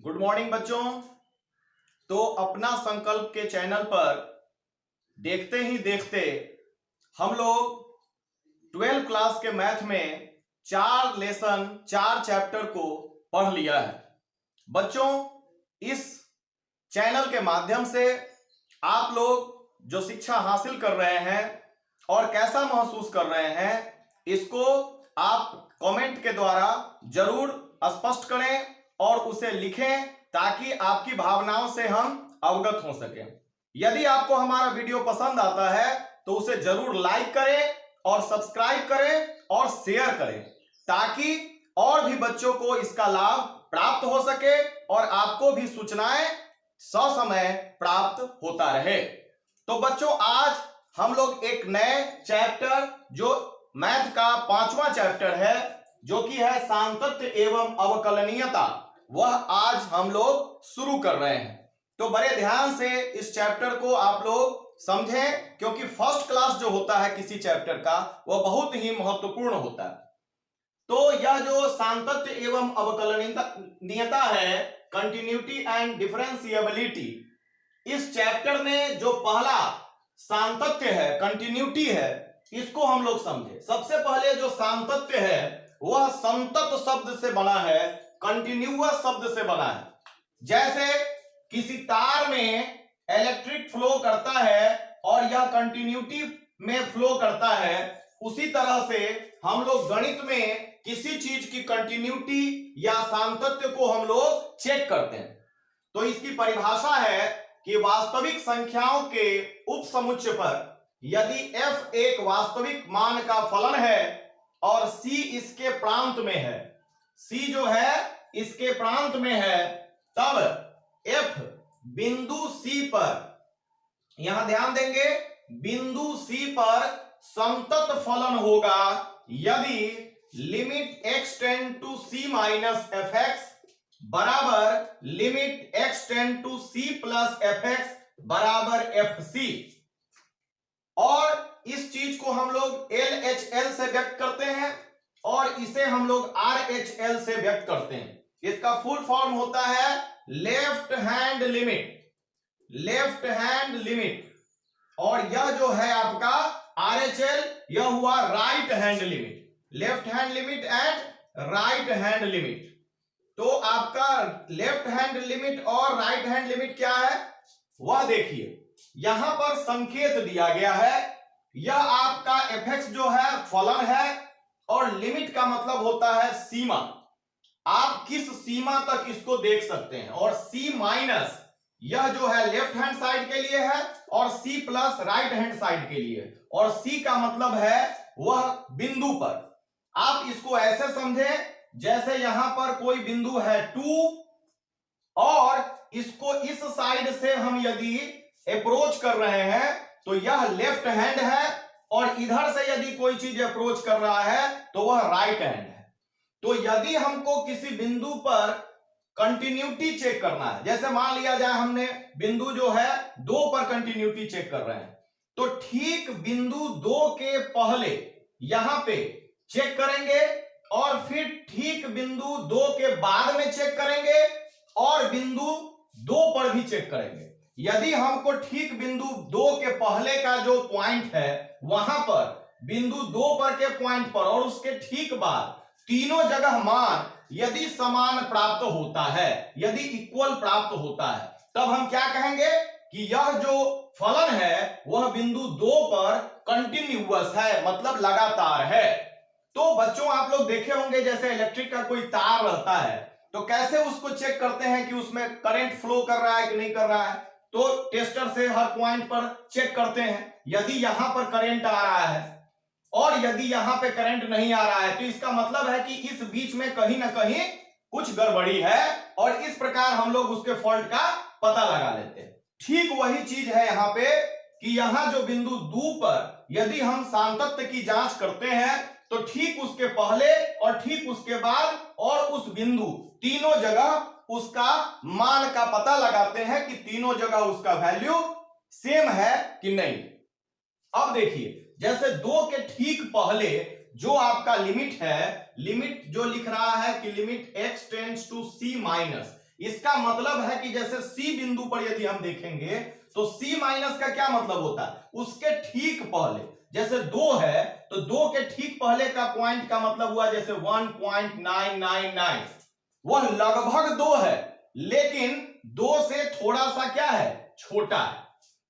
Good morning बच्चों। तो अपना संकल्प के चैनल पर देखते ही देखते हम लोग 12 क्लास के मैथ में 4 चैप्टर को पढ़ लिया है। बच्चों, इस चैनल के माध्यम से आप लोग जो शिक्षा हासिल कर रहे हैं और कैसा महसूस कर रहे हैं, इसको आप कमेंट के द्वारा जरूर स्पष्ट करें और उसे लिखें ताकि आपकी भावनाओं से हम अवगत हो सकें। यदि आपको हमारा वीडियो पसंद आता है तो उसे जरूर लाइक करें और सब्सक्राइब करें और शेयर करें ताकि और भी बच्चों को इसका लाभ प्राप्त हो सके और आपको भी सूचनाएं ससमय प्राप्त होता रहे। तो बच्चों, आज हम लोग एक नए चैप्टर जो मैथ का 5वां चैप्टर है, जो कि है सांतत्य एवं अवकलनीयता, वह आज हम लोग शुरू कर रहे हैं। तो बड़े ध्यान से इस चैप्टर को आप लोग समझें, क्योंकि फर्स्ट क्लास जो होता है किसी चैप्टर का वह बहुत ही महत्वपूर्ण होता है। तो यह जो सांतत्य एवं अवकलनीयता है, कंटिन्यूटी एंड डिफरेंशिएबिलिटी, इस चैप्टर में जो पहला सांतत्य है, कंटिन्यूटी है, इसको हम लोग समझे। सबसे पहले जो सांतत्य है वह संतत शब्द से बना है, कंटिन्यूअस शब्द से बना है। जैसे किसी तार में इलेक्ट्रिक फ्लो करता है और यह कंटिन्यूटी में फ्लो करता है, उसी तरह से हम लोग गणित में किसी चीज की कंटिन्यूटी या सांतत्य को हम लोग चेक करते हैं। तो इसकी परिभाषा है कि वास्तविक संख्याओं के उपसमुच्चय पर यदि f एक वास्तविक मान का फलन है और c इसके प्रांत में है, c जो है इसके प्रांत में है, तब f बिंदु c पर, यहां ध्यान देंगे, बिंदु c पर संतत फलन होगा यदि limit x tend to c minus fx बराबर limit x tend to c plus fx बराबर fc। और इस चीज को हम लोग LHL से व्यक्त करते हैं और इसे हम लोग RHL से व्यक्त करते हैं। इसका फुल फॉर्म होता है left hand limit, left hand limit, और यह जो है आपका RHL, यह हुआ right hand limit, left hand limit and right hand limit. तो आपका लेफ्ट हैंड लिमिट और राइट हैंड लिमिट क्या है वह देखिए, यहां पर संकेत दिया गया है। यह आपका fx जो है फलन है और लिमिट का मतलब होता है सीमा, आप किस सीमा तक इसको देख सकते हैं, और c माइनस यह जो है लेफ्ट हैंड साइड के लिए है और c plus right hand side के लिए, और c का मतलब है वह बिंदु पर। आप इसको ऐसे समझें जैसे यहां पर कोई बिंदु है 2 और इसको इस साइड से हम यदि अप्रोच कर रहे हैं तो यह लेफ्ट हैंड है, और इधर से यदि कोई चीज अप्रोच कर रहा है तो वह राइट हैंड है। तो यदि हमको किसी बिंदु पर कंटिन्यूटी चेक करना है, जैसे मान लिया जाए हमने बिंदु जो है 2 पर कंटिन्यूटी चेक कर रहे हैं, तो ठीक बिंदु 2 के पहले यहां पे चेक करेंगे और फिर ठीक बिंदु 2 के बाद में चेक करेंगे और बिंदु 2 पर भी चेक करेंगे। यदि हमको ठीक बिंदु 2 के पहले का जो पॉइंट है वहां पर, बिंदु 2 पर के पॉइंट पर और उसके ठीक बाद तीनों जगह मान यदि समान प्राप्त होता है, यदि इक्वल प्राप्त होता है, तब हम क्या कहेंगे कि यह जो फलन है वह बिंदु 2 पर कंटिन्यूअस है, मतलब लगातार है। तो बच्चों, आप लोग देखे होंगे जैसे इलेक्ट्रिक का कोई तार रहता है तो कैसे उसको चेक करते हैं कि उसमें करंट फ्लो कर रहा है कि नहीं कर रहा है। तो टेस्टर से हर पॉइंट पर चेक करते हैं, यदि यहां पर करंट आ रहा है और यदि यहां पे करंट नहीं आ रहा है तो इसका मतलब है कि इस बीच में कहीं ना कहीं कुछ गड़बड़ी है, और इस प्रकार हम लोग उसके फॉल्ट का पता लगा लेते हैं। ठीक वही चीज है यहां पे कि यहां जो बिंदु 2 पर यदि हम सांतत्य की जांच करते हैं तो ठीक उसके पहले और ठीक उसके बाद और उस बिंदु, तीनों जगह उसका मान का पता लगाते हैं कि तीनों जगह उसका वैल्यू सेम है कि नहीं। अब देखिए, जैसे 2 के ठीक पहले जो आपका लिमिट है, लिमिट जो लिख रहा है कि limit x tends to c minus, इसका मतलब है कि जैसे सी बिंदु पर यदि हम देखेंगे तो सी माइनस का क्या मतलब होता है, उसके ठीक पहले, जैसे 2 है तो 2 के ठीक पहले का पॉइंट का मतलब हुआ जैसे 1.999, वह लगभग 2 है लेकिन 2 से थोड़ा सा क्या है, छोटा है।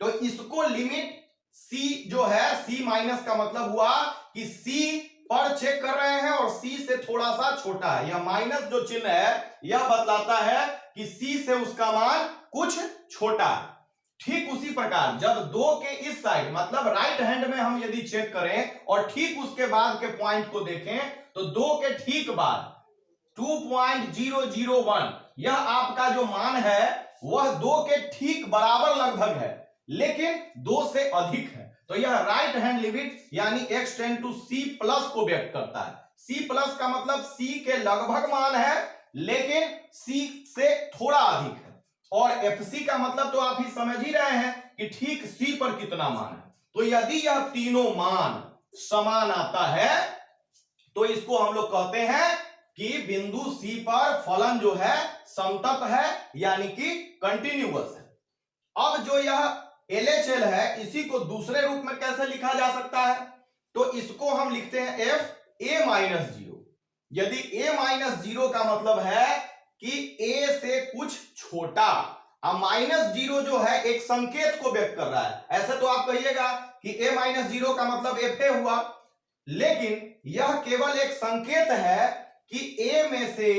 तो इसको लिमिट सी जो है, सी माइनस का मतलब हुआ कि सी पर चेक कर रहे हैं और सी से थोड़ा सा छोटा है। यह माइनस जो चिन्ह है यह बतलाता है कि सी से उसका मान कुछ छोटा है। ठीक उसी प्रकार जब 2 के इस साइड मतलब राइट हैंड में हम यदि चेक करें और ठीक उसके बाद के पॉइंट को देखें तो 2 के ठीक बाद 2.001 यह आपका जो मान है वह 2 के ठीक बराबर लगभग है लेकिन 2 से अधिक है। तो यह राइट हैंड लिमिट यानी x tend to c plus को व्यक्त करता है। c प्लस का मतलब c के लगभग मान है लेकिन c से थोड़ा अधिक है, और fc का मतलब तो आप ही समझ ही रहे हैं कि ठीक c पर कितना मान है। तो यदि यह तीनों मान समान आता है तो इसको हम लोग कहते हैं कि बिंदु C पर फलन जो है समतत है यानी कि कंटिन्यूअस है। अब जो यह LHL है इसी को दूसरे रूप में कैसे लिखा जा सकता है, तो इसको हम लिखते हैं f a माइनस 0। यदि a माइनस 0 का मतलब है कि a से कुछ छोटा, अब माइनस 0 जो है एक संकेत को व्यक्त कर रहा है। ऐसे तो आप कहिएगा कि a माइनस 0 का मतलब fa हुआ, लेकिन यह केवल एक संकेत है कि a में से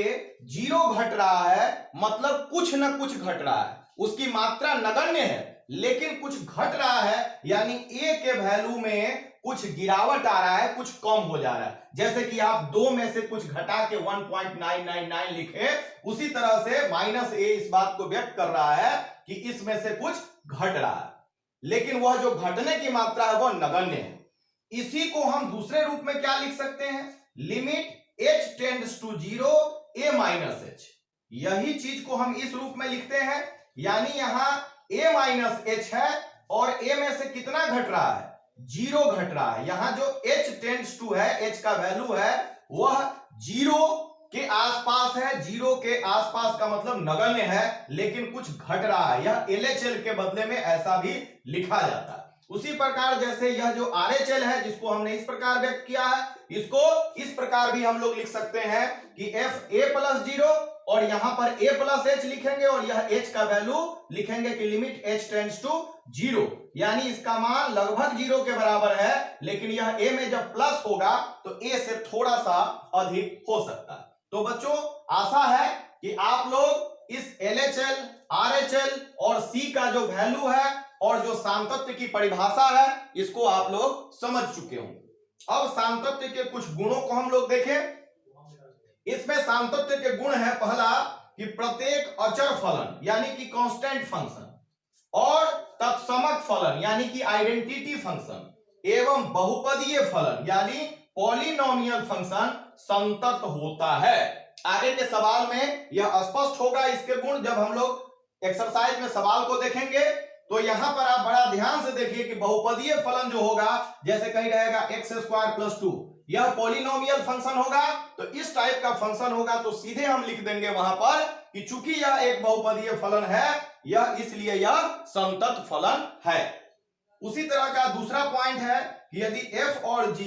0 घट रहा है, मतलब कुछ न कुछ घट रहा है। उसकी मात्रा नगण्य है लेकिन कुछ घट रहा है, यानी a के वैल्यू में कुछ गिरावट आ रहा है, कुछ कम हो जा रहा है। जैसे कि आप 2 में से कुछ घटा के 1.999 लिखे, उसी तरह से माइनस a इस बात को व्यक्त कर रहा है कि इसमें से कुछ घट रहा है, लेकिन वह जो घटने की मात्रा है वह नगण्य है। इसी को हम दूसरे रूप में क्या लिख सकते हैं, limit h tends to 0 a minus h। यही चीज को हम इस रूप में लिखते हैं, यानी यहां a माइनस h है और a में से कितना घट रहा है, 0 घट रहा है। यहां जो h टेंड्स टू है, h का वैल्यू है वह 0 के आसपास है। 0 के आसपास का मतलब नगण्य है लेकिन कुछ घट रहा है। यह LHL के बदले में ऐसा भी लिखा जाता है। उसी प्रकार जैसे यह जो RHL है जिसको हमने इस प्रकार व्यक्त किया है, इसको इस प्रकार भी हम लोग लिख सकते हैं कि f a प्लस 0 और यहां पर a प्लस h लिखेंगे और यह h का वैल्यू लिखेंगे कि लिमिट h टेंड्स टू 0, यानी इसका मान लगभग 0 के बराबर है, लेकिन यह a में जब प्लस होगा तो a से थोड़ा सा अधिक हो सकता है। तो बच्चों आशा है कि आप लोग इस LHL, RHL और C का जो वैल्यू है और जो सामतत्व की परिभाषा है इसको आप लोग समझ चुके होंगे। अब सामतत्व के कुछ गुणों को हम लोग देखें। इसमें सामतत्व के गुण है, पहला कि प्रत्येक अचर फलन यानी कि कांस्टेंट फंक्शन और तत्समक फलन यानी कि आइडेंटिटी फंक्शन एवं बहुपदीय फलन यानी पॉलिनोमियल फंक्शन संतत होता है। आगे के सवाल में यह स्पष्ट होगा इसके गुण, जब हम लोग एक्सरसाइज में सवाल को देखेंगे। तो यहां पर आप बड़ा ध्यान से देखिए कि बहुपदीय फलन जो होगा, जैसे कहीं रहेगा x स्क्वायर प्लस 2, यह पॉलिनोमियल फंक्शन होगा। तो इस टाइप का फंक्शन होगा तो सीधे हम लिख देंगे वहां पर कि चूंकि यह एक बहुपदीय फलन है, यह इसलिए यह संतत फलन है। उसी तरह का दूसरा पॉइंट है कि यदि f और g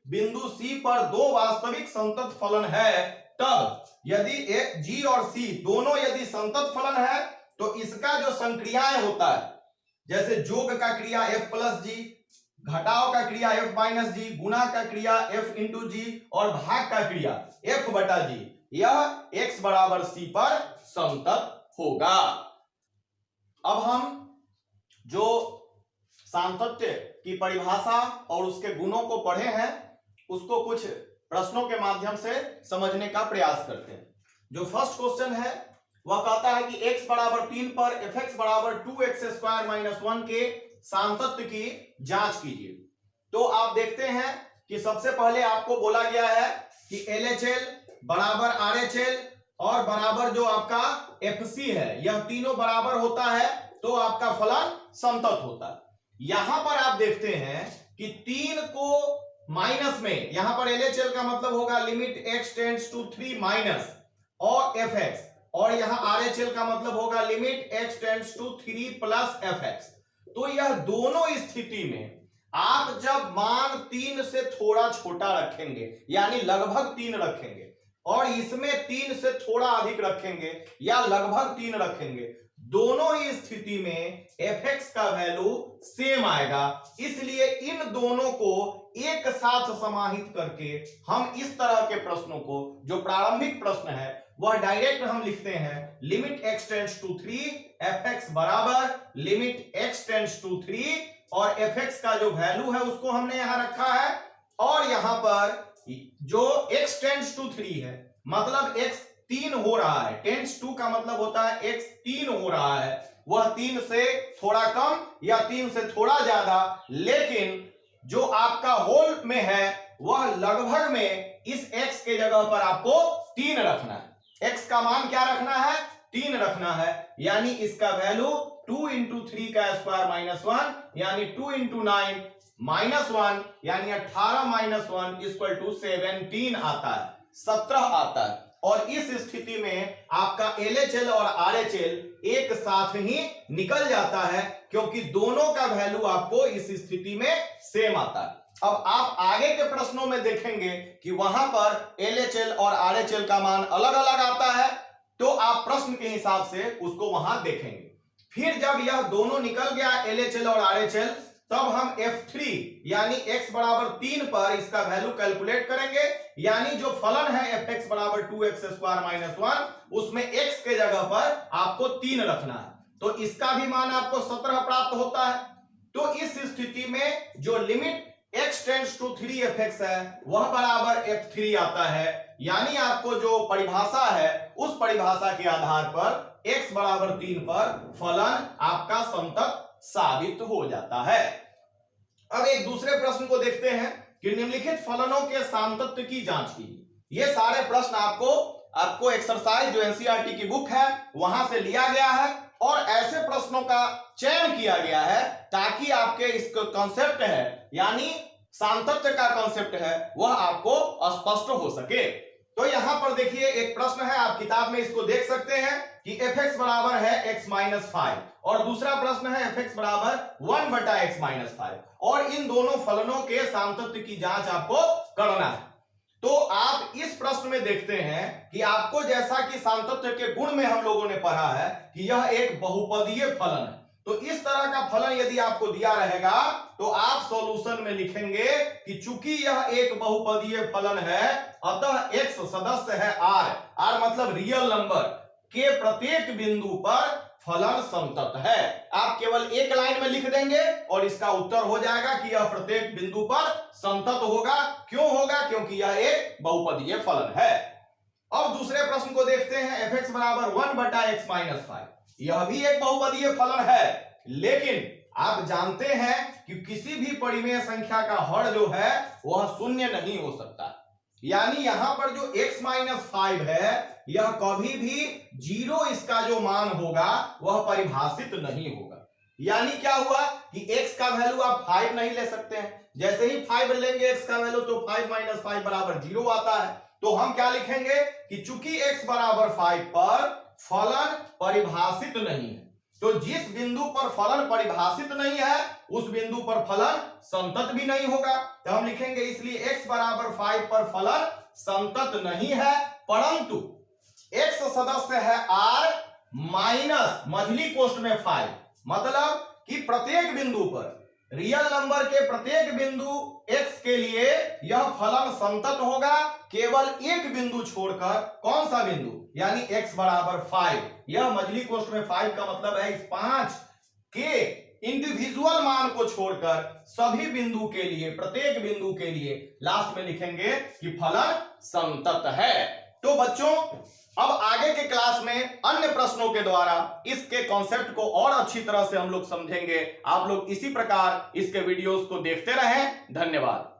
बिंदु C पर दो वास्तविक संतत फलन है, तब यदि g और c दोनों यदि संतत फलन है तो इसका जो संक्रियाएं होता है, जैसे जोग का क्रिया f प्लस जी, घटाव का क्रिया f माइनस जी, गुणा का क्रिया f इंटू जी और भाग का क्रिया f बटा जी, यह x बराबर c पर समतत होगा। अब हम जो सामतत्व की परिभाषा और उसके गुणों को पढ़े हैं उसको कुछ प्रश्नों के माध्यम से समझने का प्रयास करते हैं। जो फर्स्ट क्वेश्चन है वह कहता है कि x बराबर 3 पर fx बराबर 2x स्क्वायर माइनस 1 के सामतत्व की जांच कीजिए। तो आप देखते हैं कि सबसे पहले आपको बोला गया है कि LHL बराबर RHL और बराबर जो आपका FC है, यह तीनों बराबर होता है तो आपका फलन समतत होता है। यहां पर आप देखते हैं कि 3 को माइनस में, यहां पर LHL का मतलब होगा limit x tends to 3 minus और fx, और यहाँ RHL का मतलब होगा limit x tends to 3 plus fx। तो यह दोनों स्थिति में आप जब मान 3 से थोड़ा छोटा रखेंगे यानी लगभग 3 रखेंगे और इसमें 3 से थोड़ा अधिक रखेंगे या लगभग 3 रखेंगे, दोनों ही स्थिति में fx का वैल्यू सेम आएगा। इसलिए इन दोनों को एक साथ समाहित करके हम इस तरह के प्रश्नों को, जो प्रारंभिक प्रश्न है, वह डायरेक्ट हम लिखते हैं limit x tends to 3 fx बराबर लिमिट x टेंड्स टू 3 और fx का जो वैल्यू है उसको हमने यहां रखा है और यहां पर जो x टेंड्स टू 3 है मतलब x 3 हो रहा है, टेंड्स टू का मतलब होता है x 3 हो रहा है, वह 3 से थोड़ा कम या 3 से थोड़ा ज्यादा, लेकिन जो आपका होल में है वह लगभग में इस x के जगह पर आपको 3 रखना है। x का मान क्या रखना है? 3 रखना है, यानी इसका वैल्यू 2 इंटू 3 का स्क्वायर माइनस 1 यानी 2 इंटू 9 माइनस 1 यानी 18 माइनस 1 इक्वल टू 17 आता है, 17 आता है। और इस स्थिति में आपका LHL और RHL एक साथ ही निकल जाता है क्योंकि दोनों का वैल्यू आपको इस स्थिति में सेम आता है। अब आप आगे के प्रश्नों में देखेंगे कि वहां पर LHL और RHL का मान अलग अलग आता है, तो आप प्रश्न के हिसाब से उसको वहां देखेंगे। फिर जब यह दोनों निकल गया LHL और RHL, तब हम F3 यानी x बराबर 3 पर इसका वैल्यू कैलकुलेट करेंगे, यानी जो फलन है fx बराबर 2x स्क्वायर माइनस 1 उसमें x के जगह पर आपको 3 रखना है, तो इसका भी मान आपको 17 प्राप्त होता है। तो इस स्थिति में जो limit x tends to 3 fx है वह बराबर F3 आता है, यानी आपको जो परिभाषा है उस परिभाषा के आधार पर x बराबर 3 पर फलन आपका समतल साबित हो जाता है। अब एक दूसरे प्रश्न को देखते हैं कि निम्नलिखित फलनों के सामतत्व की जांच कीजिए। ये सारे प्रश्न आपको एक्सरसाइज जो एनसीईआरटी की बुक है वहां से लिया गया है और ऐसे प्रश्नों का चयन किया गया है ताकि आपके इस कॉन्सेप्ट है यानी सामतत्व का कॉन्सेप्ट है वह आपको स्पष्ट हो सके। तो यहां पर देखिए एक प्रश्न है, आप किताब में इसको देख सकते हैं कि fx बराबर है x माइनस 5 और दूसरा प्रश्न है fx बराबर 1 बटा x माइनस 5 और इन दोनों फलनों के सामतत्व की जांच आपको करना है। तो आप इस प्रश्न में देखते हैं कि आपको जैसा कि सामतत्व के गुण में हम लोगों ने पढ़ा है कि यह एक बहुपदीय फलन है, तो इस तरह का फलन यदि आपको दिया रहेगा तो आप सॉल्यूशन में लिखेंगे कि चूंकि यह एक बहुपदीय फलन है अतः x सदस्य है r मतलब रियल नंबर के प्रत्येक बिंदु पर फलन समतत्व है। आप केवल एक लाइन में लिख देंगे और इसका उत्तर हो जाएगा कि यह प्रत्येक बिंदु पर समतत्व होगा। क्यों होगा? क्योंकि यह एक बहुपदीय फलन है। अब दूसरे प्रश्न को देखते हैं, fx बराबर 1 बटा x माइनस 5, यह भी एक बहुपदीय फलन है, लेकिन आप जानते हैं कि किसी भी परिमेय संख्या का हर जो है वह शून्य नहीं हो सकता, यानी यहां पर जो x माइनस 5 है यह कभी भी 0 इसका जो मान होगा वह परिभाषित नहीं होगा। यानी क्या हुआ कि x का वैल्यू आप 5 नहीं ले सकते हैं, जैसे ही 5 लेंगे x का वैल्यू तो 5 माइनस 5 बराबर 0 आता है। तो हम क्या लिखेंगे कि चूंकि x बराबर 5 पर फलन परिभाषित नहीं है, तो जिस बिंदु पर फलन परिभाषित नहीं है उस बिंदु पर फलन समतत्व भी नहीं होगा। तो हम लिखेंगे इसलिए x बराबर 5 पर फलन समतत्व नहीं है, परंतु x सदस्य है r माइनस मझली कोष्ठ में 5, मतलब कि प्रत्येक बिंदु पर रियल नंबर के प्रत्येक बिंदु x के लिए यह फलन समतत्व होगा, केवल एक बिंदु छोड़कर। कौन सा बिंदु? यानी x बराबर 5, यह मझली कोष्ठ में 5 का मतलब है इस 5 के इंडिविजुअल मान को छोड़कर सभी बिंदु के लिए, प्रत्येक बिंदु के लिए लास्ट में लिखेंगे कि फलन समतत्व है। तो बच्चों अब आगे के क्लास में अन्य प्रश्नों के द्वारा इसके कॉन्सेप्ट को और अच्छी तरह से हम लोग समझेंगे। आप लोग इसी प्रकार इसके वीडियोस को देखते रहें। धन्यवाद।